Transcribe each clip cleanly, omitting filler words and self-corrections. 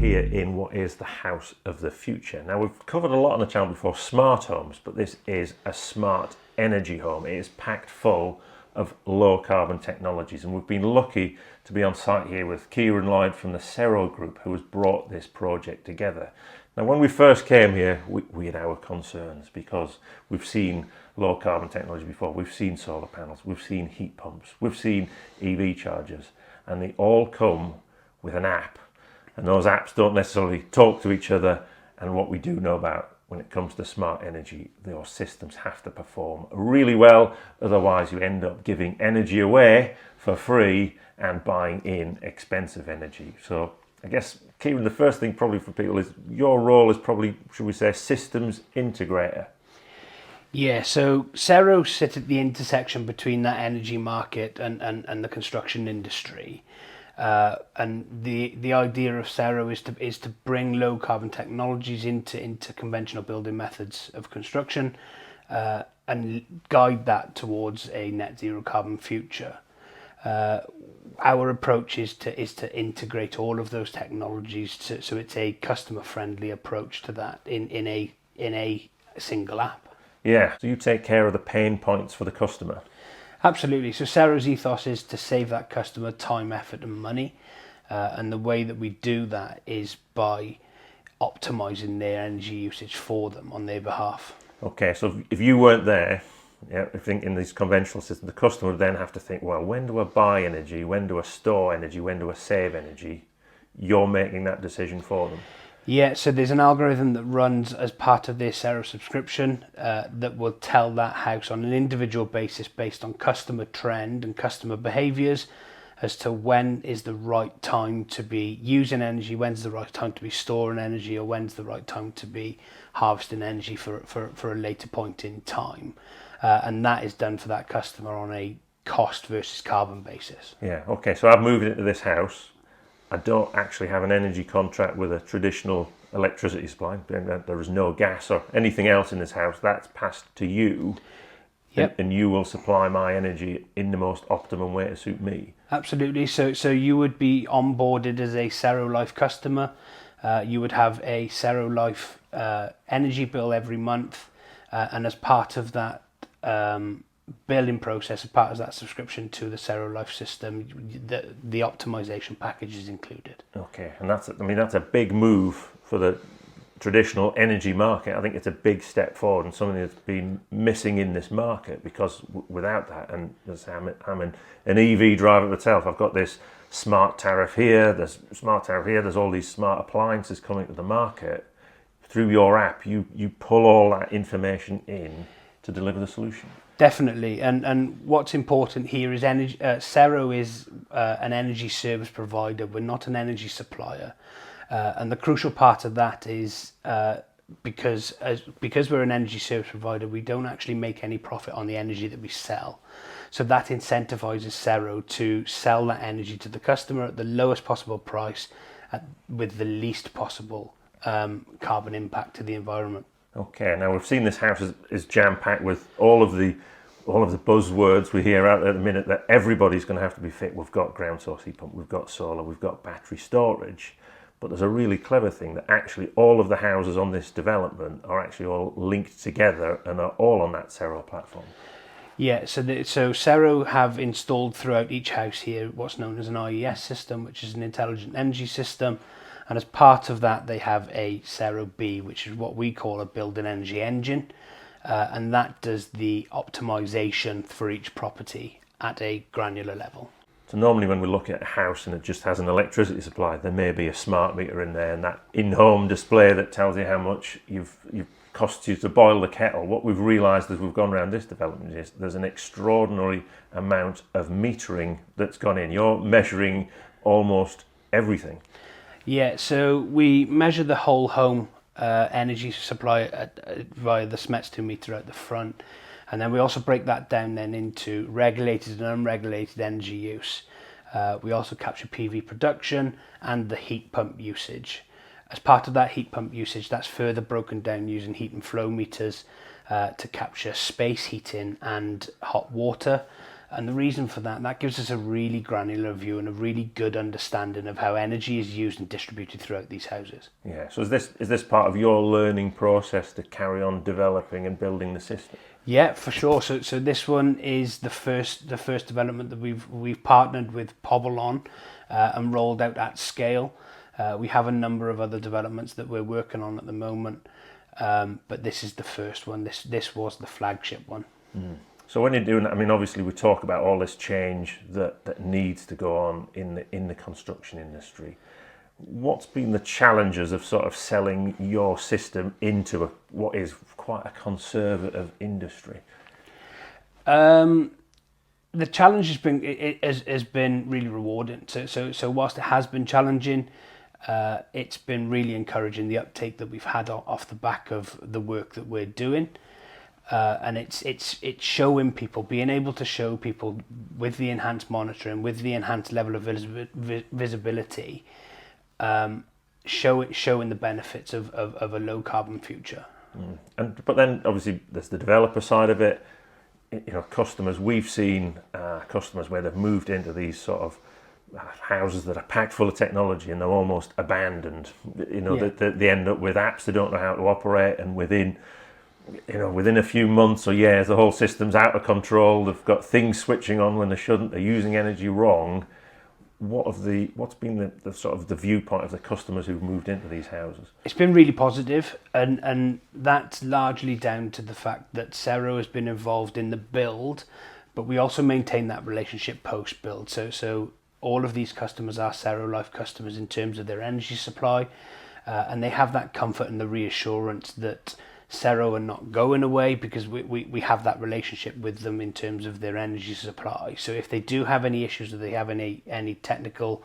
here in what is the house of the future. Now, we've covered a lot on the channel before smart homes, but this is a smart energy home. It is packed full of low carbon technologies, and we've been lucky to be on site here with Kieron Lloyd from the Sero Group, who has brought this project together. Now, when we first came here, we had our concerns because we've seen low carbon technology before. We've seen solar panels, we've seen heat pumps, we've seen EV chargers, and they all come with an app. And those apps don't necessarily talk to each other. And what we do know about when it comes to smart energy, those systems have to perform really well. Otherwise, you end up giving energy away for free and buying in expensive energy. So I guess, Kieron, the first thing probably for people is your role is probably, should we say, systems integrator. Yeah, so Sero sit at the intersection between that energy market and the construction industry. And the idea of Sero is to bring low carbon technologies into conventional building methods of construction and guide that towards a net zero carbon future. Our approach is to integrate all of those technologies so it's a customer friendly approach to that in a single app. Yeah, so you take care of the pain points for the customer. Absolutely. So Sero's ethos is to save that customer time, effort and money. And the way that we do that is by optimizing their energy usage for them on their behalf. Okay, so if you weren't there, I think in these conventional systems, the customer would then have to think, well, when do I buy energy? When do I store energy? When do I save energy? You're making that decision for them. Yeah, so there's an algorithm that runs as part of their Sero subscription that will tell that house on an individual basis based on customer trend and customer behaviours as to when is the right time to be using energy, when's the right time to be storing energy, or when's the right time to be harvesting energy for a later point in time. And that is done for that customer on a cost versus carbon basis. Yeah, okay, so I've moved into this house. I don't actually have an energy contract with a traditional electricity supply. There is no gas or anything else in this house. That's passed to you. Yep. And you will supply my energy in the most optimum way to suit me. Absolutely. So you would be onboarded as a Sero Life customer. You would have a Sero Life energy bill every month. And as part of that billing process, as part of that subscription to the Sero Life system, the optimization package is included. Okay, and that's a big move for the traditional energy market. I think it's a big step forward and something that's been missing in this market, because without that, and as I'm an EV driver myself, I've got this smart tariff here, there's all these smart appliances coming to the market. Through your app, you pull all that information in to deliver the solution. Definitely, and what's important here is energy. Sero is an energy service provider. We're not an energy supplier, and the crucial part of that is because we're an energy service provider, we don't actually make any profit on the energy that we sell. So that incentivizes Sero to sell that energy to the customer at the lowest possible price, with the least possible carbon impact to the environment. Okay, now we've seen this house is jam-packed with all of the buzzwords we hear out there at the minute that everybody's going to have to be fit. We've got ground source heat pump, we've got solar, we've got battery storage. But there's a really clever thing that actually all of the houses on this development are actually all linked together and are all on that Sero platform. Yeah, so Sero have installed throughout each house here what's known as an IES system, which is an intelligent energy system. And as part of that, they have a Sero B, which is what we call a building energy engine. And that does the optimization for each property at a granular level. So normally when we look at a house and it just has an electricity supply, there may be a smart meter in there and that in-home display that tells you how much you've costs you to boil the kettle. What we've realised as we've gone around this development is there's an extraordinary amount of metering that's gone in. You're measuring almost everything. Yeah, so we measure the whole home energy supply via the SMETS2 meter at the front, and then we also break that down then into regulated and unregulated energy use. We also capture PV production and the heat pump usage. As part of that heat pump usage, that's further broken down using heat and flow meters to capture space heating and hot water. And the reason for that gives us a really granular view and a really good understanding of how energy is used and distributed throughout these houses. Yeah. So is this part of your learning process to carry on developing and building the system? Yeah, for sure. So this one is the first development that we've partnered with Pobble on and rolled out at scale. We have a number of other developments that we're working on at the moment, but this is the first one. This was the flagship one. So when you're doing that, I mean, obviously we talk about all this change that needs to go on in the construction industry. What's been the challenges of sort of selling your system into what is quite a conservative industry? The challenge has been really rewarding. So whilst it has been challenging, it's been really encouraging, the uptake that we've had off the back of the work that we're doing. And it's showing people, being able to show people with the enhanced monitoring, with the enhanced level of visibility, showing the benefits of a low carbon future. But then obviously there's the developer side of it. Customers, we've seen customers where they've moved into these sort of houses that are packed full of technology and they're almost abandoned. They end up with apps they don't know how to operate, and within a few months or years the whole system's out of control. They've got things switching on when they shouldn't. They're using energy wrong. What's been the sort of the viewpoint of the customers who've moved into these houses? It's been really positive, and that's largely down to the fact that Sero has been involved in the build, but we also maintain that relationship post build. So all of these customers are Sero Life customers in terms of their energy supply, and they have that comfort and the reassurance that Sero are not going away, because we have that relationship with them in terms of their energy supply. So if they do have any issues, or they have any technical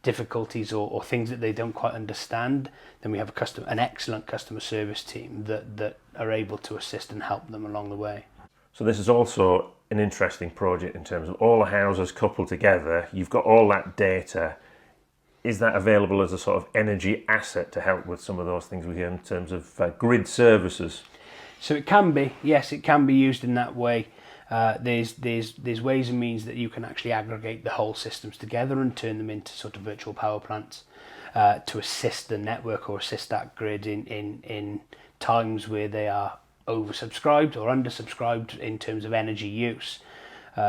difficulties or things that they don't quite understand, then we have an excellent customer service team that are able to assist and help them along the way. So this is also an interesting project in terms of all the houses coupled together. You've got all that data. Is that available as a sort of energy asset to help with some of those things we hear in terms of grid services? So it can be, yes, it can be used in that way. There's ways and means that you can actually aggregate the whole systems together and turn them into sort of virtual power plants to assist the network or assist that grid in times where they are oversubscribed or undersubscribed in terms of energy use.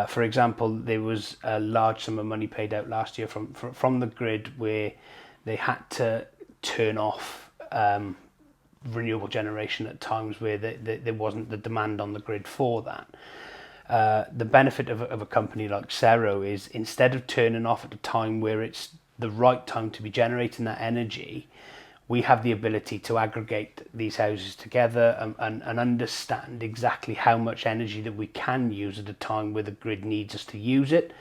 For example, there was a large sum of money paid out last year from the grid where they had to turn off renewable generation at times where there wasn't the demand on the grid for that. The benefit of a company like Sero is, instead of turning off at a time where it's the right time to be generating that energy, we have the ability to aggregate these houses together and understand exactly how much energy that we can use at a time where the grid needs us to use it.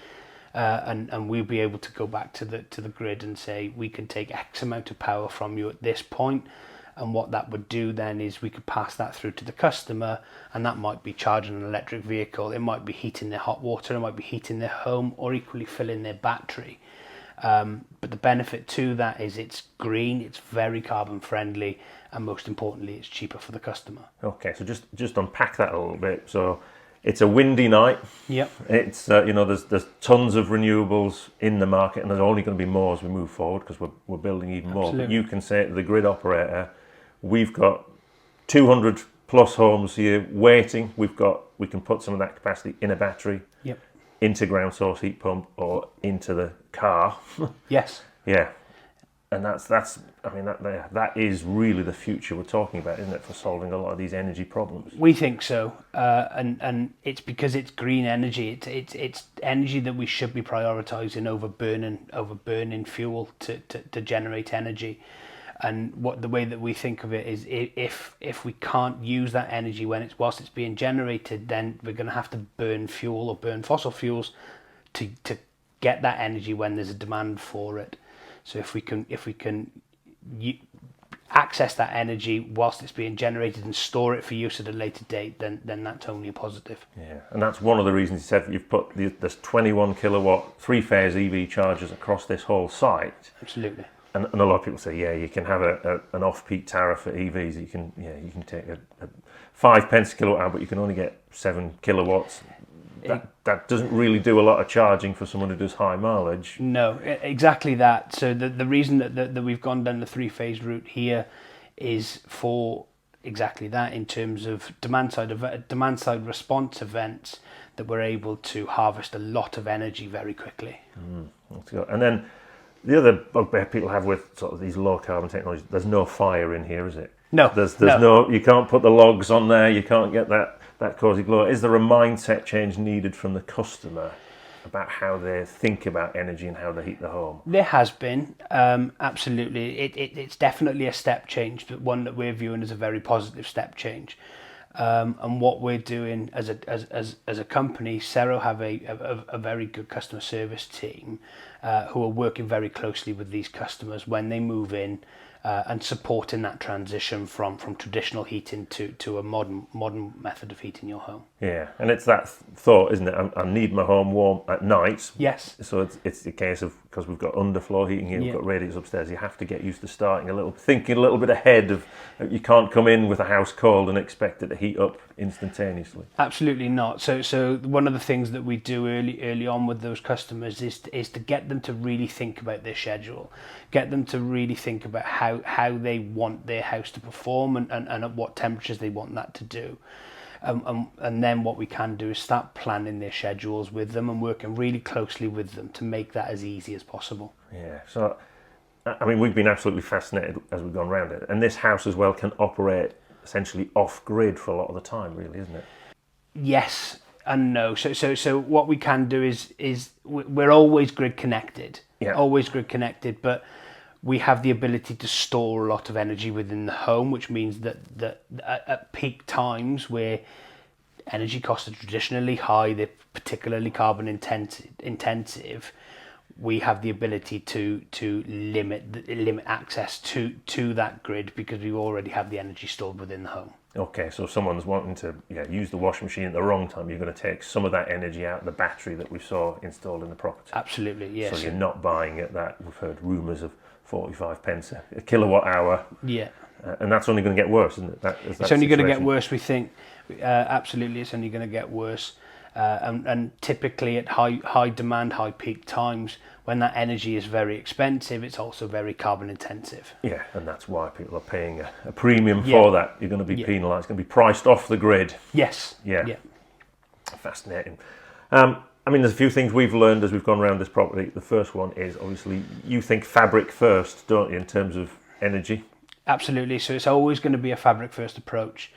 And we'll be able to go back to the grid and say, we can take X amount of power from you at this point. And what that would do then is we could pass that through to the customer, and that might be charging an electric vehicle, it might be heating their hot water, it might be heating their home, or equally filling their battery. But the benefit to that is it's green, it's very carbon friendly, and most importantly, it's cheaper for the customer. Okay, so just unpack that a little bit. So it's a windy night. Yep. It's there's tons of renewables in the market, and there's only going to be more as we move forward because we're building even more. But you can say to the grid operator, we've got 200 plus homes here waiting. We can put some of that capacity in a battery. Yep. Into ground source heat pump or into the car. Yes. Yeah. And that is really the future we're talking about, isn't it, for solving a lot of these energy problems? We think so, and it's because it's green energy. It's energy that we should be prioritising over burning fuel to generate energy. And the way that we think of it is, if we can't use that energy whilst it's being generated, then we're going to have to burn fuel or burn fossil fuels to get that energy when there's a demand for it. So if we can access that energy whilst it's being generated and store it for use at a later date, then that's only a positive. Yeah, and that's one of the reasons you said you've put this 21 kilowatt 3-phase EV chargers across this whole site. Absolutely. And a lot of people say, yeah, you can have an off-peak tariff for EVs. You can take a 5 pence a kilowatt hour, but you can only get 7 kilowatts. that doesn't really do a lot of charging for someone who does high mileage. No, exactly that. So the reason that we've gone down the three-phase route here is for exactly that, in terms of demand side response events, that we're able to harvest a lot of energy very quickly. That's good. And then the other bugbear people have with sort of these low carbon technologies, there's no fire in here, is it? No, there's no, you can't put the logs on there, you can't get that cosy glow. Is there a mindset change needed from the customer about how they think about energy and how they heat the home? There has been, absolutely. It's definitely a step change, but one that we're viewing as a very positive step change. And what we're doing as a company, Sero have a very good customer service team who are working very closely with these customers when they move in, and supporting that transition from traditional heating to a modern method of heating your home. Yeah, and it's that thought, isn't it? I need my home warm at night. Yes. So it's the case of, because we've got underfloor heating here, we've got radiators upstairs, you have to get used to thinking a little bit ahead of, you can't come in with a house cold and expect it to heat up instantaneously. Absolutely not. So one of the things that we do early on with those customers is to get them to really think about their schedule, get them to really think about how they want their house to perform and at what temperatures they want that to do. And then what we can do is start planning their schedules with them and working really closely with them to make that as easy as possible. Yeah, so I mean, we've been absolutely fascinated as we've gone around it, and this house as well can operate essentially off-grid for a lot of the time, really, isn't it? Yes and no. So what we can do is we're always grid connected, but we have the ability to store a lot of energy within the home, which means that at peak times where energy costs are traditionally high, they're particularly carbon intensive, we have the ability to limit access to that grid because we already have the energy stored within the home. Okay, so if someone's wanting to use the washing machine at the wrong time, you're going to take some of that energy out of the battery that we saw installed in the property. Absolutely, yes. So you're not buying at that, we've heard rumours of 45 pence a kilowatt hour. Yeah. And that's only going to get worse, isn't it? It's only going to get worse, we think. Absolutely, it's only going to get worse. And typically at high demand, high peak times, when that energy is very expensive, it's also very carbon intensive. Yeah, and that's why people are paying a premium for that. You're going to be penalised, it's going to be priced off the grid. Yes. Yeah. Fascinating. I mean, there's a few things we've learned as we've gone around this property. The first one is, obviously, you think fabric first, don't you, in terms of energy? Absolutely. So it's always going to be a fabric first approach.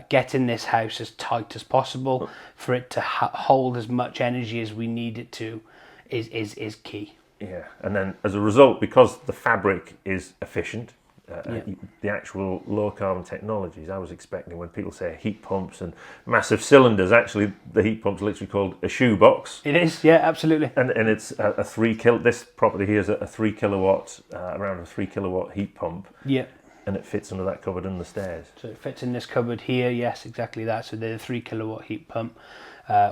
Getting this house as tight as possible for it to hold as much energy as we need it to is key. Yeah, and then as a result, because the fabric is efficient, the actual low carbon technologies, I was expecting when people say heat pumps and massive cylinders, actually the heat pump's literally called a shoebox. It is, yeah, absolutely. And it's this property here is a 3 kilowatt, around a 3 kilowatt heat pump. Yeah. And it fits under that cupboard under the stairs. So it fits in this cupboard here, yes, exactly that. So they're a 3 kilowatt heat pump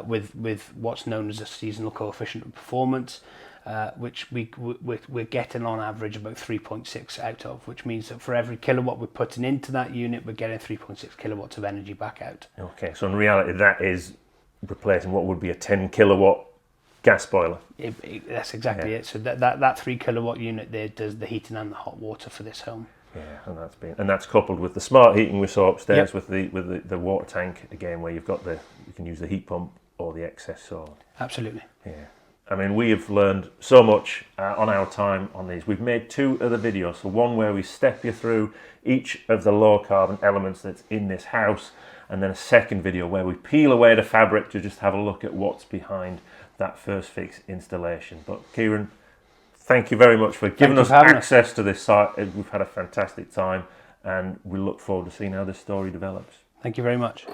with what's known as a seasonal coefficient of performance, which we're getting on average about 3.6 out of, which means that for every kilowatt we're putting into that unit, we're getting 3.6 kilowatts of energy back out. Okay, so in reality that is replacing what would be a 10 kilowatt gas boiler. That's exactly it. So that 3 kilowatt unit there does the heating and the hot water for this home. Yeah, and that's coupled with the smart heating we saw upstairs with the water tank again, where you can use the heat pump or the excess solar. Absolutely. Yeah, I mean, we have learned so much on our time on these. We've made 2 other videos, so one where we step you through each of the low carbon elements that's in this house, and then a second video where we peel away the fabric to just have a look at what's behind that first fix installation. But Kieron, thank you very much for giving us access to this site. We've had a fantastic time and we look forward to seeing how this story develops. Thank you very much.